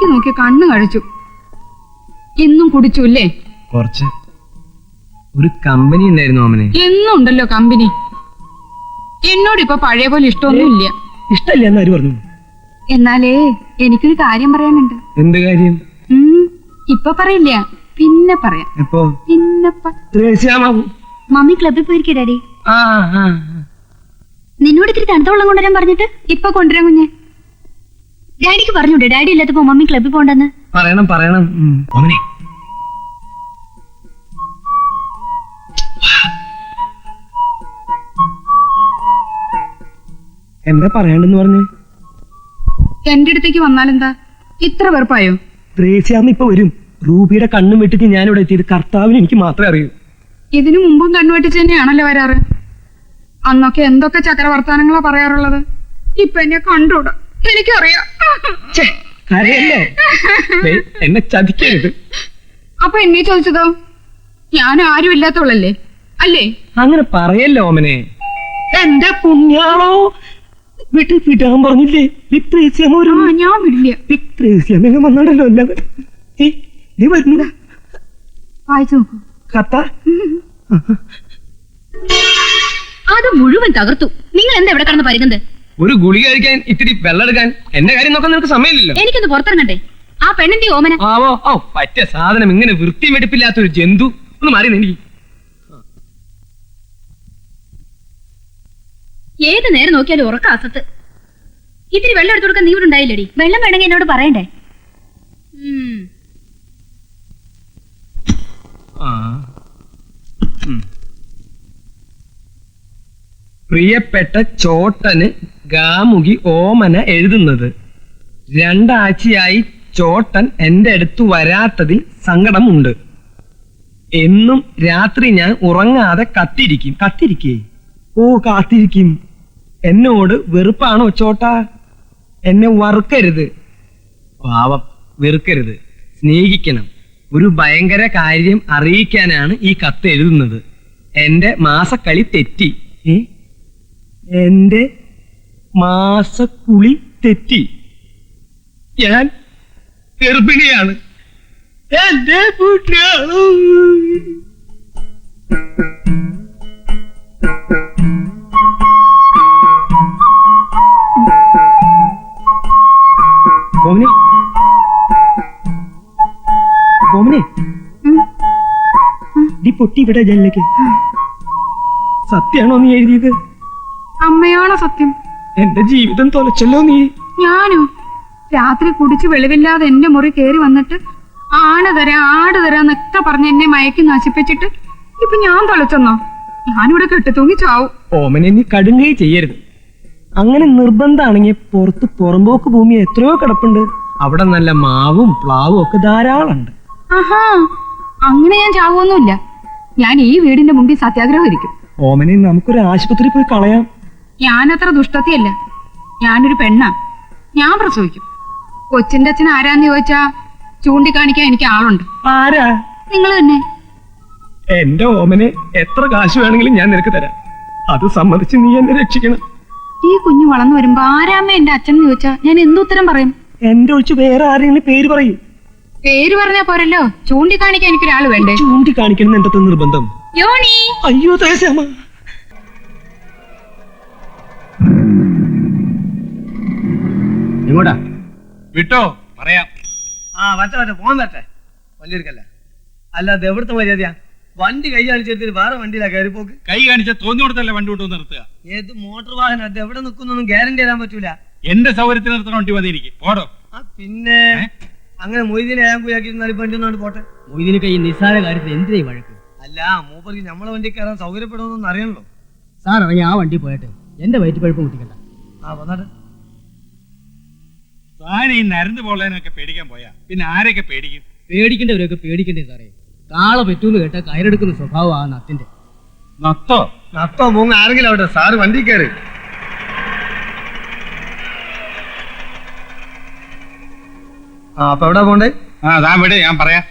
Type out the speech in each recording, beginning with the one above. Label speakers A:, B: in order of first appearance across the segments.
A: നോക്കി നോക്കി കണ്ണു കഴിച്ചു. ഇന്നും കുടിച്ചു അല്ലേ?
B: കുറച്ച്. ഒരു കമ്പനി ഉണ്ടായിരുന്നു ഓമനെ.
A: എന്നും ഉണ്ടല്ലോ കമ്പനി. എന്നോട് ഇപ്പൊ പഴയ പോലെ ഇഷ്ടമൊന്നുമില്ല.
B: ഇഷ്ടമില്ല എന്നാര് പറഞ്ഞു?
A: എന്നാലേ എനിക്കൊരു കാര്യം പറയാനുണ്ട്.
B: എന്ത് കാര്യം?
A: ഇപ്പൊ പറയില്ല, പിന്നെ പറയാം.
B: എപ്പോ?
A: പിന്നെ
C: മമ്മി ക്ലബിൽ പോയിരിക്കേ ഡാഡി. നിന്നോട് ഇത്തിരി തണുത്ത വെള്ളം കൊണ്ടുവരാൻ പറഞ്ഞിട്ട്
A: ഇപ്പൊ കൊണ്ടുവരാൻ കുഞ്ഞെ.
C: ഡാഡിക്ക് പറഞ്ഞൂടെ ഡാഡി ഇല്ലാത്തപ്പോ മമ്മി ക്ലബിൽ പോണ്ടെന്ന്?
B: പറയണം. ഓമനെ എന്താ പറയാണ്ടെന്ന് പറഞ്ഞ്?
A: എന്റെ അടുത്തേക്ക് വന്നാലെന്താ ഇത്ര വെറുപ്പായോ?
B: ത്രേസ്യാമ്മ ഇപ്പൊ വരും. റൂബിയുടെ കണ്ണും വെട്ടിച്ച് ഞാനിവിടെ എത്തിയത് കർത്താവിന് എനിക്ക് മാത്രമേ അറിയൂ.
A: ഇതിനു മുമ്പും കണ്ണുവെട്ടിച്ച് തന്നെയാണല്ലോ വരാറ്. അന്നൊക്കെ എന്തൊക്കെ ചക്രവർത്താനങ്ങളാ പറയാറുള്ളത്. ഇപ്പൊ എന്നെ കണ്ടൂടാ, എനിക്കറിയാം.
B: കരയല്ലേ? എന്നെ ചതിക്കരുത്.
A: അപ്പൊ എന്നെ ചോദിച്ചതോ? ഞാൻ ആരും ഇല്ലാത്തവളല്ലേ അല്ലേ?
B: അങ്ങനെ പറയല്ലോ ഓമനെ. എന്റെ പുണ്യാളോ, വിടാൻ പറഞ്ഞില്ലേ?
A: ഞാൻ വിടില്ല.
B: വന്നാണല്ലോ എല്ലാവരും. നീ വരുന്നു.
A: വായിച്ചു നോക്കൂ.
B: കത്ത
C: അത് മുഴുവൻ തകർത്തു. നിങ്ങൾ എന്താ ഇവിടെ കടന്ന് പരുന്നത്?
B: ഒരു ഗുളിക കഴിക്കാൻ ഇത്തിരി വെള്ളം എടുക്കാൻ എന്റെ കാര്യം നോക്കാൻ നിനക്ക് സമയമില്ലല്ലോ.
C: എനിക്കൊന്ന് പുറത്തിറങ്ങട്ടെ. ആ പെണ്ണിന്റെ ഓമന
B: പറ്റിയ സാധനം. ഇങ്ങനെ വൃത്തി വെടിപ്പില്ലാത്ത ഒരു ജന്തു. ഒന്ന് മാറി എനിക്ക്.
C: ഏത് നേരം നോക്കിയാലും ഉറക്ക അസത്ത്. ഇത്തിരി വെള്ളം എടുത്തു കൊടുക്കാൻ നീ ഇവിടെ ഉണ്ടായില്ലടി. വെള്ളം വേണമെങ്കിൽ എന്നോട് പറയണ്ടേ?
B: പ്രിയപ്പെട്ട ചോട്ടന് ഗാമുകി ഓമന എഴുതുന്നത്. 2 ആഴ്ചയായി ചോട്ടൻ എന്റെ അടുത്ത് വരാത്തതിൽ സങ്കടമുണ്ട്. എന്നും രാത്രി ഞാൻ ഉറങ്ങാതെ കാത്തിരിക്കും. എന്നോട് വെറുപ്പാണോ ചോട്ടാ? എന്നെ വറുക്കരുത്. പാവം, വെറുക്കരുത്, സ്നേഹിക്കണം. ഒരു ഭയങ്കര കാര്യം അറിയിക്കാനാണ് ഈ കത്ത് എഴുതുന്നത്. എന്റെ മാസക്കളി തെറ്റി. എന്റെ മാസക്കുളി തെറ്റി. ഞാൻ ഗർഭിണിയാണ്. എന്റെ പൊട്ടി ഇവിടെ ജനലേക്ക്. സത്യാണോ നീ എഴുതിയത്?
A: അമ്മയാണോ സത്യം?
B: എന്റെ ജീവിതം തൊലച്ചല്ലോ നീ.
A: ഞാനോ? രാത്രി കുടിച്ച് വെളിവില്ലാതെ എന്റെ മുറി കയറി വന്നിട്ട് ആട് തരാന്നൊക്കെ പറഞ്ഞ് എന്നെ മയക്കി നശിപ്പിച്ചിട്ട് ഇപ്പൊ ഞാൻ തൊലച്ചെന്നോ? ഞാനിവിടെ കെട്ടിത്തൂങ്ങി ചാവും.
B: ഓമനെ നീ കടുങ്കൈ ചെയ്യരുത്. അങ്ങനെ നിർബന്ധാണെങ്കിൽ പുറത്ത് പുറമ്പോക്ക് ഭൂമി എത്രയോ കിടപ്പുണ്ട്. അവിടെ നല്ല മാവും പ്ലാവും ഒക്കെ ധാരാളമുണ്ട്.
A: ആഹാ, അങ്ങനെ ഞാൻ ചാവൊന്നുമില്ല. ഞാൻ ഈ വീടിന്റെ മുമ്പിൽ സത്യാഗ്രഹം ഇരിക്കും.
B: ഓമനെ നമുക്കൊരു ആശുപത്രി പോയി കളയാം.
A: ഞാനത്ര ദുഷ്ടത്തിയല്ല. ഞാനൊരു പെണ്ണാ. ഞാൻ പ്രസവിക്കും. കൊച്ചിന്റെ അച്ഛൻ ആരാന്ന് ചോദിച്ചാ ചൂണ്ടിക്കാണിക്കാൻ എനിക്ക് ആളുണ്ട്.
B: ആരാ?
A: നിങ്ങൾ തന്നെ.
B: എന്റെ ഓമനെ എത്ര കാശ് വേണമെങ്കിലും ഞാൻ നിനക്ക് തരാം. അത് സമ്മതിച്ച് നീ എന്നെ രക്ഷിക്കണം.
A: ഈ കുഞ്ഞു വളർന്നു വരുമ്പോ ആരാമ്മ എന്റെ അച്ഛൻ ചോദിച്ചാ ഞാൻ എന്തുത്തരം പറയും?
B: എന്റെ ഒഴിച്ച് വേറെ ആരെങ്കിലും പേര് പറയും.
A: പേര് പറഞ്ഞാ പോരല്ലോ, ചൂണ്ടിക്കാണിക്കാൻ എനിക്കൊരാള് വേണ്ടേ?
B: ചൂണ്ടിക്കാണിക്കണം എന്റെ നിർബന്ധം.
C: യോണി,
B: അയ്യോ ത്രേസ്യാമ്മ. എങ്ങോട്ടാ?
D: വിട്ടോ പറയാം.
B: വരട്ടെ പോകാൻ വരട്ടെ. വണ്ടി എടുക്കല്ല. അല്ലാതെ എവിടുത്തെ മര്യാദയാ? വണ്ടി കൈ കാണിച്ചെടുത്തിട്ട് വേറെ വണ്ടിയിലാ കയറിപ്പോക്ക്.
D: കൈ കാണിച്ച തോന്നിയോടത്തല്ലേ വണ്ടി കൊണ്ടു നിർത്തുക.
B: ഏത് മോട്ടോർ വാഹനം അത് എവിടെ നിൽക്കുന്നൊന്നും ഗ്യാരണ്ടി തരാൻ പറ്റൂല.
D: എന്റെ സൗകര്യത്തിന് നിർത്തുന്ന വണ്ടി മതി എനിക്ക്. പോടോ.
B: പിന്നെ അങ്ങനെ മൊയ്തീനെ ഞാൻ പോയാക്കിയിരുന്നാൽ വണ്ടി ഒന്നാണ്ട് പോട്ടെ.
E: മൊയ്തീനൊക്കെ ഈ നിസ്സാര കാര്യത്തിൽ എന്തിനായി വഴക്ക്?
B: അല്ല, മൂപ്പർക്ക് നമ്മളെ വണ്ടി കയറാൻ സൗകര്യപ്പെടുമെന്നൊന്നും അറിയണല്ലോ.
E: സാർ ഇറങ്ങി ആ വണ്ടി പോയിട്ട് എന്റെ വയറ്റ് പഴുപ്പ് കുട്ടിക്കണ്ട.
B: വന്നാട്ടെ.
D: താൻ ഈ നരന്ന് പോളേനൊക്കെ പേടിക്കാൻ പോയാ പിന്നെ ആരെയൊക്കെ പേടിക്കും?
E: പേടിക്കേണ്ടവരൊക്കെ പേടിക്കണ്ടേ സാറേ. കാള പറ്റൂന്ന് കേട്ട കയറെടുക്കുന്ന സ്വഭാവം ആ നത്തിന്റെ.
B: നത്തോ മൂങ്ങ ആരെങ്കിലും അവിടെ. സാറ് വണ്ടി കയറി. അപ്പൊ എവിടെ പോണ്ടേ?
D: താൻ വിട്, ഞാൻ പറയാം.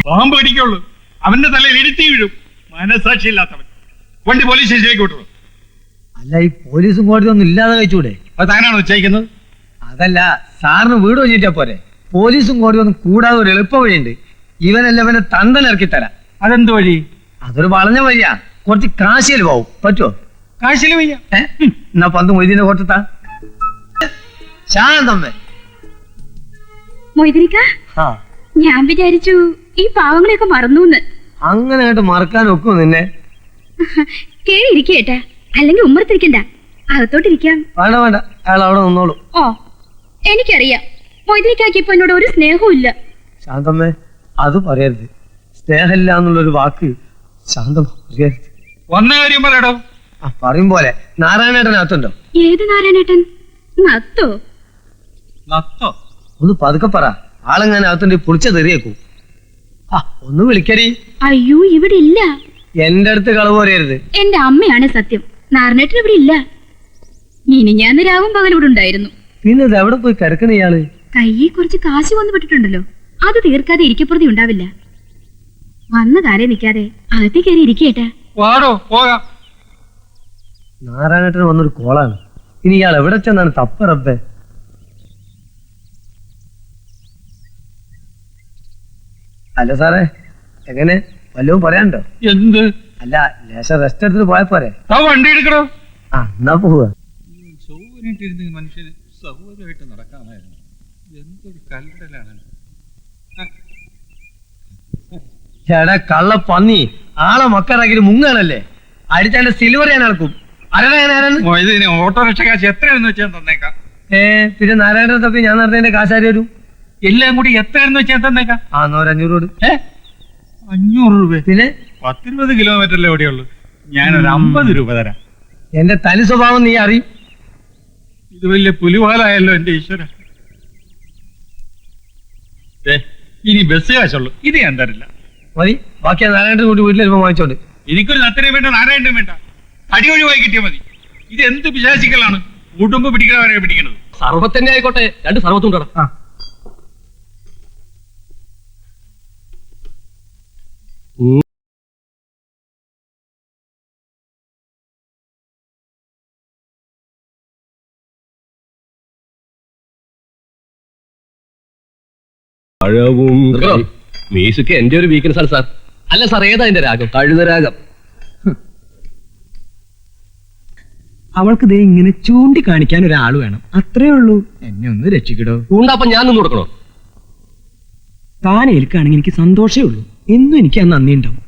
D: പോകാൻ പേടിക്കുള്ളൂ. അവന്റെ തലയിൽ ഇടിത്തി വീഴും. മനസാക്ഷി ഇല്ലാത്തവൻ. വണ്ടി പോലീസ് സ്റ്റേഷനിലേക്ക് വിട്ടു.
B: അല്ല, ഈ പോലീസും കോടതി ഒന്നും ഇല്ലാതെ കഴിച്ചൂടെ?
D: അത് താനാണ് നിശ്ചയിക്കുന്നത്.
F: അതല്ല, സാറിന് വീട് വെച്ചിട്ടാ പോരെ. പോലീസും കോടതിയൊന്നും കൂടാതെ ഒരു എളുപ്പ വഴിയുണ്ട്. ഇവനെ തന്തൻ ഇറക്കി തരാം.
D: അതെന്ത് വഴി?
F: അതൊരു വളഞ്ഞ വഴിയാ. കുറച്ച് കാശിയിൽ പോവും. പറ്റുമോ?
D: കാശില് വയ്യ.
F: എന്നാ പന്ത് മൊയ്തീനെ കൊടുത്താ ശാന്തമ്മേ.
C: മൊയ്തനിക്ക,
F: ആ,
C: ഞാൻ വിചാരിച്ചു ഈ പാവങ്ങളെയൊക്കെ മറന്നൂന്ന്.
F: അങ്ങനെ ആയിട്ട് മറക്കാൻ ഒക്കും നിന്നെ.
C: കേറി ഇരിക്കേട്ടാ, അല്ലെങ്കിൽ ഉമ്മറത്തിരിക്കണ്ട, അകത്തോട്ടിരിക്കാം.
F: വേണ്ട വേണ്ട, അയാൾ അവിടെ നിന്നോളൂ.
C: ഓ, എനിക്കറിയാം മൊയ്തനിക്കാക്ക് ഇപ്പൊ എന്നോട് ഒരു സ്നേഹവും ഇല്ല.
F: ശാന്തമ്മേ, അത് പറയരുത്. സ്നേഹമില്ല എന്നുള്ളൊരു വാക്ക് ശാന്തമ്മ പറയരുത്.
D: വന്ന കാര്യം പറയടോ.
F: ആ, പറയും പോലെ. നാരായണേട്ടനകത്തുണ്ടോ?
C: ഏത് നാരായണേട്ടൻ? നത്തോ?
D: നത്തോ?
F: ഒന്ന് പതുക്കെ പറ. ആളെങ്ങനെ അകത്തുണ്ട് പൊളിച്ച തെറിയേക്കൂ. ആ, ഒന്ന് വിളിക്കടി.
C: അയ്യോ, ഇവിടെ ഇല്ല.
F: എന്റെ അടുത്ത് കളവ് പറയരുത്.
C: എന്റെ അമ്മയാണ് സത്യം. നാരായണേട്ടൻ ഇവിടെ ഇല്ല. ഇനി ഞാൻ രാവും പകലും ഇവിടെ ഉണ്ടായിരുന്നു.
F: പിന്നെ ഇത് എവിടെ പോയി കിടക്കണ ഇയാള്?
C: കയ്യിൽ കുറച്ച് കാശ് വന്നു പെട്ടിട്ടുണ്ടല്ലോ, അത് തീർക്കാതെ ഇരിക്കപ്പുറതി ഉണ്ടാവില്ല. വന്ന കാലേ നിൽക്കാതെ അകത്തേ കയറി ഇരിക്കേട്ടാ.
D: വാടോ, പോകാം.
F: നാരായണേട്ടന് വന്നൊരു കോളാണ്. ഇനി ഇയാൾ എവിടെ ചെന്നാണ് തപ്പ റബ്ബേ? അല്ല സാറേ, എങ്ങനെ വല്ലതും പറയാനുണ്ടോ?
D: എന്ത്?
F: അല്ല, ലേശം റെസ്റ്റ് എടുത്തിട്ട് പോയ പോരെ?
D: വണ്ടി എടുക്കണോ?
F: ആ, എന്നാ പോവുക.
D: ചൊവ്വനിട്ടിരുന്ന് മനുഷ്യന് സൗകര്യമായിട്ട് നടക്കാമായിരുന്നു. എന്തൊരു കല്ലടലാണ്.
F: ചേടാ കള്ള പന്നി, ആളെ മക്കളാക്കി മുങ്ങാണല്ലേ. അടിച്ചാന്റെ സിൽവർ ഞാൻ നടക്കും.
D: ഇതിന് ഓട്ടോറിക്ഷ കാശ് എത്രയാണെന്ന് വെച്ചാൽ തന്നേക്കാം.
F: പിന്നെ നാരായണ തപ്പി ഞാൻ നടന്നതിന്റെ കാശാരി വരും.
D: എല്ലാം കൂടി എത്രയാണെന്ന് വെച്ചാൽ തന്നേക്കാം.
F: ആ, എന്നാ ഒരു 500 കൊടു.
D: 500 രൂപ?
F: പിന്നെ
D: 10-20 കിലോമീറ്ററിലെ എവിടെയുള്ളൂ. ഞാനൊരു 50 രൂപ തരാം.
F: എന്റെ തനി സ്വഭാവം നീ അറിയും.
D: ഇത് വലിയ പുലിവാലായല്ലോ എന്റെ ഈശ്വര. ഇനി ബസ് കാശുള്ളൂ, ഇത് ഞാൻ തരില്ല.
F: മതി, ബാക്കി നാരായണൻ കൂട്ടി വീട്ടിൽ വാങ്ങിച്ചോണ്ട്.
D: എനിക്കൊരു നത്തനെ വേണ്ട, നാരായണനും വേണ്ട. അടി ഒഴിവായി കിട്ടിയാൽ മതി. ഇത് എന്ത് പിശാചികളാണ് ഉടുമ്പ് പിടിക്കണവരെ പിടിക്കണത്.
B: സർവത്തന്നെ ആയിക്കോട്ടെ, 2 സർവത്തും തരാം.
F: ആ,
B: മ്യൂസിക് എന്റെ ഒരു വീക്ക്നെസ് ആണ് സാർ. അല്ല സാർ, ഏതാ എന്റെ രാഗം? കഴുതരാഗം.
E: അവൾക്ക് ദേ ഇങ്ങനെ ചൂണ്ടിക്കാണിക്കാൻ ഒരാൾ വേണം, അത്രേ ഉള്ളൂ. എന്നെ ഒന്ന് രക്ഷിക്കടോ.
B: ഉണ്ടാപ്പം ഞാൻ നിന്ന് കൊടുക്കണോ?
E: താൻ ഏൽക്കുകയാണെങ്കിൽ എനിക്ക് സന്തോഷമേ ഉള്ളൂ. എന്നും എനിക്ക് ആ നന്ദി ഉണ്ടാവും.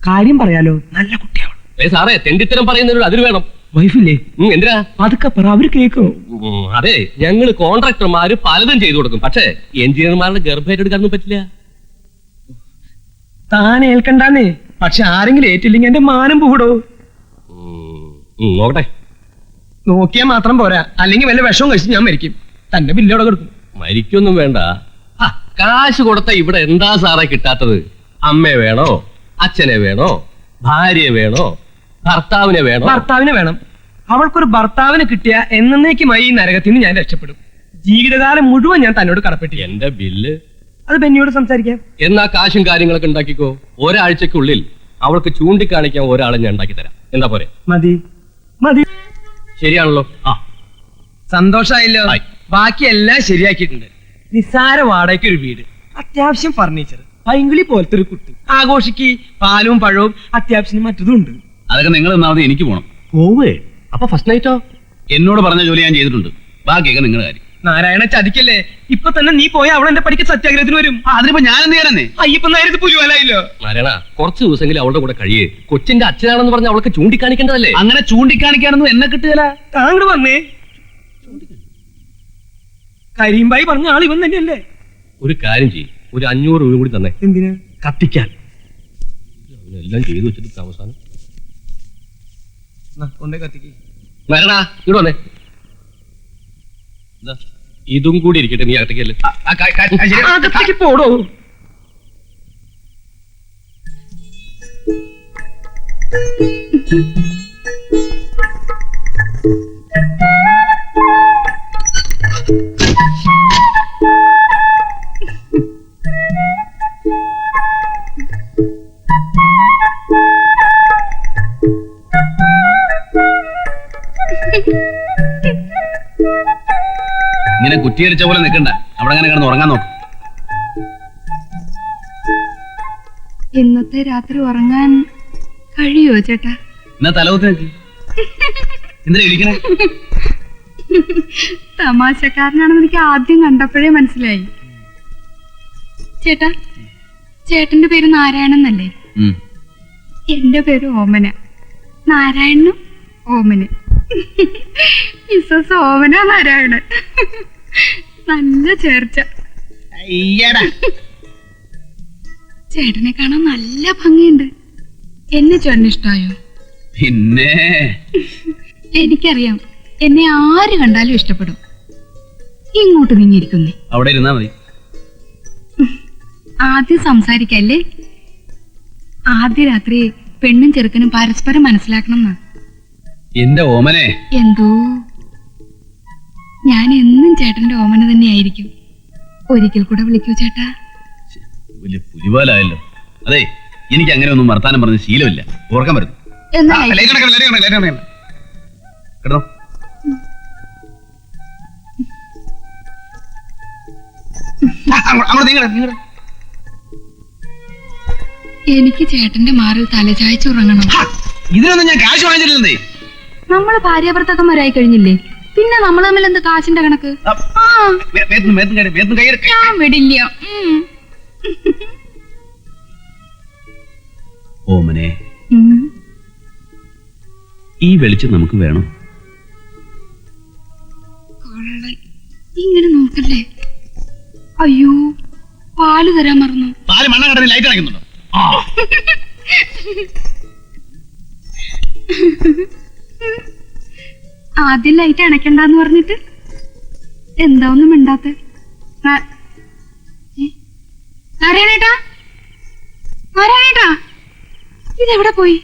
E: കാര്യം പറയാലോ, നല്ല കുട്ടിയാവണം.
B: സാറേ, തെണ്ടിത്തരം പറയുന്നതിനോട് അതിര് വേണം.
E: വൈഫില്ലേ?
B: എന്തിനാ?
E: അതൊക്കെ പറ, അവര് കേൾക്കും.
B: അതെ, ഞങ്ങള് കോൺട്രാക്ടർമാര് പലതും ചെയ്തു കൊടുക്കും. പക്ഷേ എഞ്ചിനീയർമാരുടെ ഗർഭേറ്റെടുക്കാനൊന്നും പറ്റില്ല.
E: താൻ ഏൽക്കണ്ടാന്നേ. പക്ഷെ ആരെങ്കിലും ഏറ്റില്ലെങ്കിൽ എന്റെ മാനം പോടോ.
B: നോക്കട്ടെ.
E: നോക്കിയാൽ മാത്രം പോരാ, അല്ലെങ്കിൽ വല്ല വിഷവും കഴിച്ച് ഞാൻ മരിക്കും. തന്റെ ബില്ലോടെ കൊടുക്കും.
B: മരിക്കൊന്നും വേണ്ട. കാശ് കൊടുത്ത ഇവിടെ എന്താ സാറേ കിട്ടാത്തത്? അമ്മയെ വേണോ? അച്ഛനെ വേണോ? ഭാര്യയെ വേണോ? ഭർത്താവിനെ വേണോ?
E: ഭർത്താവിനെ വേണം. അവൾക്കൊരു ഭർത്താവിനെ കിട്ടിയ എന്നേക്കുമായി ഈ നരകത്തിൽ നിന്ന് ഞാൻ രക്ഷപ്പെടും. ജീവിതകാലം മുഴുവൻ ഞാൻ തന്നോട് കടപ്പെട്ടില്ല.
B: എന്റെ ബില്ല്
E: അത് ബെന്നിയോട് സംസാരിക്കാം.
B: എന്നാ കാശും കാര്യങ്ങളൊക്കെ ഉണ്ടാക്കിക്കോ. ഒരാഴ്ചക്കുള്ളിൽ അവൾക്ക് ചൂണ്ടിക്കാണിക്കാൻ ഒരാളെ ഞാൻ ഉണ്ടാക്കി തരാം. എന്താ പോരെ?
E: മതി മതി.
B: ശരിയാണല്ലോ. ആ,
E: സന്തോഷായല്ലോ.
B: ആയി.
E: ബാക്കിയെല്ലാം ശരിയാക്കിയിട്ടുണ്ട്. നിസ്സാര വാടകയ്ക്ക് ഒരു വീട്, അത്യാവശ്യം ഫർണിച്ചർ, പൈങ്കിളി പോലത്തെ ഒരു കുട്ടി, ആഘോഷിക്ക് പാലും പഴവും, അത്യാവശ്യം മറ്റതും ഉണ്ട്.
G: അതൊക്കെ നിങ്ങൾ ഒന്നാമത് എനിക്ക് പോണം.
B: പോവേ? അപ്പൊ ഫസ്റ്റ് നൈറ്റോ?
G: എന്നോട് പറഞ്ഞ ജോലി ഞാൻ ചെയ്തിട്ടുണ്ട്. ബാക്കിയൊക്കെ നിങ്ങളുടെ കാര്യം.
E: നാരായണ ചതിക്കല്ലേ. ഇപ്പൊ തന്നെ നീ പോയ അവൾ എന്റെ പഠിக்க സത്യാഗ്രഹത്തിന് വരും.
G: അതിനിപ്പോ ഞാൻ എന്ത് ചെയ്യാനേ?
E: അയ്യപ്പൻ നേരത്തെ പുലിവാലായില്ലോ.
B: നാരായണ, കുറച്ച് ദിവസമെങ്കിലും അവളുടെ കൂടെ കഴിയേ. കൊച്ചിന്റെ അച്ഛനാണെന്ന് പറഞ്ഞ അവൾക്ക് ചൂണ്ടിക്കാണിക്കേണ്ടതല്ലേ?
G: അങ്ങനെ ചൂണ്ടിക്കാണിക്കാനൊന്നും എന്നെ കിട്ടുകയില്ല.
E: താങ്കൾ വന്നേ. കരീംബായി പറഞ്ഞ ആൾ ഇവൻ തന്നെയല്ലേ?
B: ഒരു കാര്യം ചെയ്യും, ഒരു 500 രൂപ കൂടി തന്നെ.
E: എന്തിനാ?
B: കത്തിക്കാൻ. എല്ലാം ചെയ്തു വെച്ചിട്ട് അവസാനം
E: കൊണ്ടേ കത്തിക്ക്.
B: നാരായണ, ഇവിടെ വന്നേ. ഇതും കൂടി ഇരിക്കട്ടെ, നീ അകത്തേക്കല്ലേ.
E: അകത്തേക്ക് പോടോ.
G: ഇങ്ങനെ കുറ്റിയടിച്ച പോലെ നിൽക്കണ്ട. അവിടെ അങ്ങനെ കിടന്ന് ഉറങ്ങാൻ നോക്കും.
A: ഇന്നത്തെ രാത്രി ഉറങ്ങാൻ കഴിയോ ചേട്ടാ?
G: എന്നാ തലവത്ത് നിൽക്ക്. എന്തിനാ ഇരിക്കണേ?
A: തമാശക്കാരനാണെന്ന് എനിക്ക് ആദ്യം കണ്ടപ്പോഴേ മനസ്സിലായി. ചേട്ടാ, ചേട്ടന്റെ പേര് നാരായണൻ എന്നല്ലേ?
G: ഉം.
A: എന്റെ പേര് ഓമന. നാരായണനും ഓമന. മിസ്സസ് ഓമന നാരായണൻ. നല്ല ചേർച്ച. ചേട്ടനെ കാണാൻ നല്ല ഭംഗിയുണ്ട്. എന്നെ ചേട്ടന് ഇഷ്ടായോ?
G: പിന്നെ
A: എനിക്കറിയാം, എന്നെ ആര് കണ്ടാലും ഇഷ്ടപ്പെടും. ഇങ്ങോട്ട് നീങ്ങിയിരിക്കുന്നേ.
G: അവിടെ ഇരുന്നാ മതി.
A: ആദ്യം സംസാരിക്കല്ലേ? ആദ്യ രാത്രി പെണ്ണും ചെറുക്കനും പരസ്പരം മനസ്സിലാക്കണം എന്നാ.
G: എന്റെ ഓമനെ.
A: എന്തോ ഞാൻ എന്നും ചേട്ടന്റെ ഓമന തന്നെയായിരിക്കും. ഒരിക്കൽ കൂടെ വിളിക്കൂ ചേട്ടാ.
G: വലിയ പുലിവാലായല്ലോ. അതെ, എനിക്ക് അങ്ങനെ ഒന്നും വർത്താനം പറഞ്ഞ ശീലമില്ല. ഓർക്കാൻ വരുന്നു.
A: എന്നാ
G: കേട്ടോ. അങ്ങോട്ട് നീങ്ങട.
A: എനിക്ക് ചേട്ടന്റെ മാറിൽ തലചായ്ച്ചുറങ്ങണം.
G: ഇതിനൊന്നും ഞാൻ കാശ് വാങ്ങിച്ചിട്ടില്ലേ?
A: നമ്മള് ഭാര്യാഭർത്താക്കന്മാരായി കഴിഞ്ഞില്ലേ, പിന്നെ നമ്മൾ തമ്മിൽ എന്ത് കാശിന്റെ കണക്ക്? ആ, ഞാൻ വിടില്ല.
G: ഓമനെ, ഈ വെളിച്ചം നമുക്ക് വേണം.
A: കൊള്ളൻ. ഇങ്ങനെ നോക്കല്ലേ. അയ്യോ, പാല് തരാൻ മറന്നു.
G: പാല് മണ്ണ കടന്ന് ലൈറ്റ് അടയ്ക്കുന്നുണ്ടോ?
A: ആദ്യം ലൈറ്റ് അണയ്ക്കണ്ടെന്ന് പറഞ്ഞിട്ട് എന്താ ഒന്നും മിണ്ടാത്ത? നാരായണേട്ടാ, നാരായണേട്ടാ, ഇതെവിടെ പോയി?